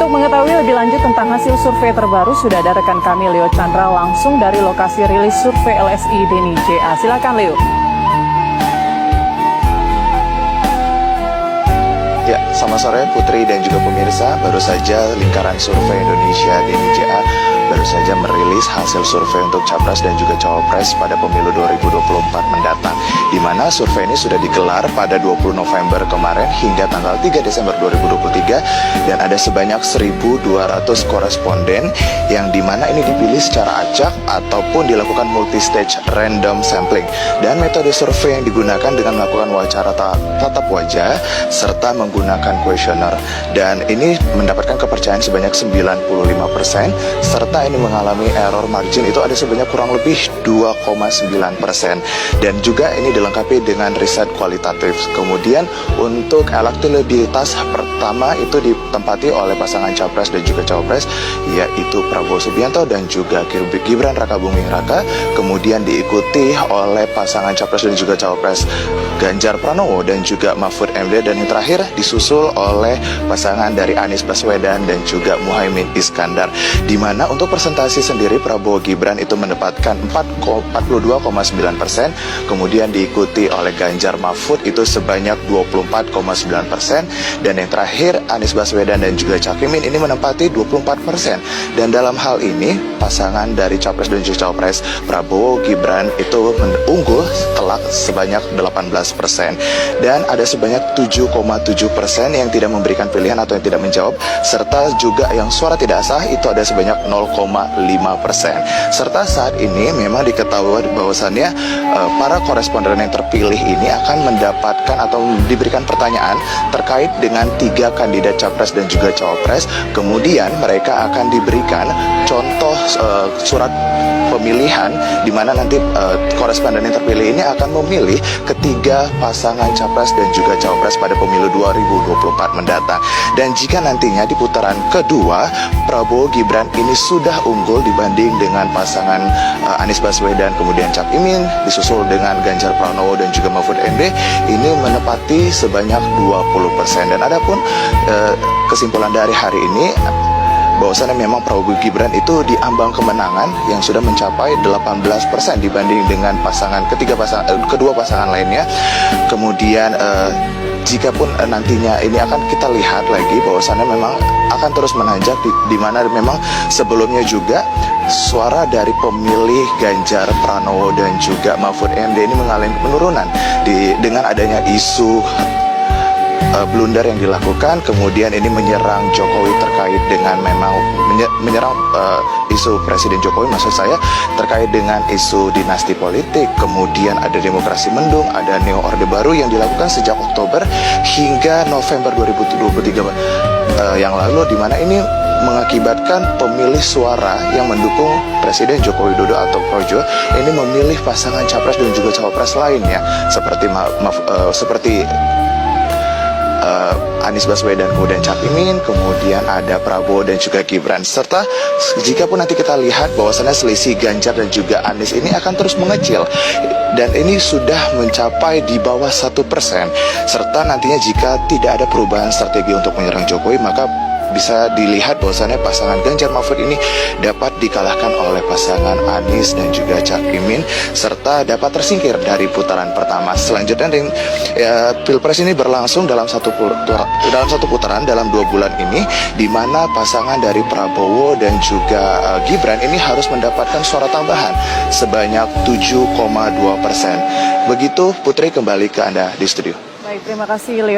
Untuk mengetahui lebih lanjut tentang hasil survei terbaru, sudah ada rekan kami Leo Chandra langsung dari lokasi rilis survei LSI Denny JA. Silakan Leo. Ya, selamat sore Putri dan juga pemirsa. Baru saja lingkaran survei Indonesia Denny JA baru saja merilis hasil survei untuk Capres dan juga Cawapres pada pemilu 2024 mendatang, di mana survei ini sudah digelar pada 20 November kemarin hingga tanggal 3 Desember 2023, dan ada sebanyak 1.200 koresponden yang dimana ini dipilih secara acak ataupun dilakukan multi-stage random sampling, dan metode survei yang digunakan dengan melakukan wawancara tatap wajah serta menggunakan kuesioner, dan ini mendapatkan kepercayaan sebanyak 95%, serta ini mengalami error margin itu ada sebanyak kurang lebih 2,9%, dan juga ini dilengkapi dengan riset kualitatif. Kemudian untuk elektabilitas pertama itu ditempati oleh pasangan Capres dan juga Cawapres, yaitu Prabowo Subianto dan juga Gibran Rakabuming Raka, kemudian diikuti oleh pasangan Capres dan juga Cawapres Ganjar Pranowo dan juga Mahfud MD, dan yang terakhir disusul oleh pasangan dari Anies Baswedan dan juga Muhaimin Iskandar, di mana untuk persentase sendiri Prabowo Gibran itu mendapatkan 42,9%, kemudian diikuti oleh Ganjar Mahfud itu sebanyak 24,9%, dan yang terakhir Anies Baswedan dan juga Cakimin ini menempati 24%. Dan dalam hal ini pasangan dari Capres dan juga Cawapres Prabowo Gibran itu unggul telak sebanyak 18%, dan ada sebanyak 7,7% yang tidak memberikan pilihan atau yang tidak menjawab, serta juga yang suara tidak sah itu ada sebanyak 0,5%. Serta saat ini memang diketahui bahwasannya para koresponden yang terpilih ini akan mendapatkan atau diberikan pertanyaan terkait dengan 3 kandidat Capres dan juga Cawapres. Kemudian mereka akan diberikan contoh surat pemilihan, di mana nanti koresponden yang terpilih ini akan memilih ketiga pasangan Capres dan juga Cawapres pada pemilu 2024 mendatang. Dan jika nantinya di putaran kedua Prabowo Gibran ini sudah unggul dibanding dengan pasangan Anies Baswedan kemudian Cak Imin, disusul dengan Ganjar Pranowo dan juga Mahfud MD, ini menepati sebanyak 20%. Dan adapun kesimpulan dari hari ini bahwasannya memang Prabowo Gibran itu di ambang kemenangan yang sudah mencapai 18% dibanding dengan kedua pasangan lainnya. Kemudian jikapun nantinya ini akan kita lihat lagi bahwasannya memang akan terus menanjak, di mana memang sebelumnya juga suara dari pemilih Ganjar Pranowo dan juga Mahfud MD ini mengalami penurunan dengan adanya isu blunder yang dilakukan, kemudian ini menyerang Jokowi terkait dengan memang menyerang isu Presiden Jokowi, maksud saya terkait dengan isu dinasti politik, kemudian ada demokrasi mendung, ada neo orde baru yang dilakukan sejak Oktober hingga November 2023 yang lalu, di mana ini mengakibatkan pemilih suara yang mendukung Presiden Joko Widodo atau Projo ini memilih pasangan Capres dan juga Cawapres lainnya seperti Anies Baswedan kemudian Cak Imin, kemudian ada Prabowo dan juga Gibran. Serta jika pun nanti kita lihat bahwasannya selisih Ganjar dan juga Anies ini akan terus mengecil, dan ini sudah mencapai di bawah 1%. Serta nantinya jika tidak ada perubahan strategi untuk menyerang Jokowi, maka bisa dilihat bahwasannya pasangan Ganjar Mahfud ini dapat dikalahkan oleh pasangan Anies dan juga Cak Imin, serta dapat tersingkir dari putaran pertama. Selanjutnya Pilpres ini berlangsung dalam satu putaran dalam 2 bulan ini, di mana pasangan dari Prabowo dan juga Gibran ini harus mendapatkan suara tambahan sebanyak 7,2%. Begitu Putri, kembali ke Anda di studio. Baik, terima kasih Leo.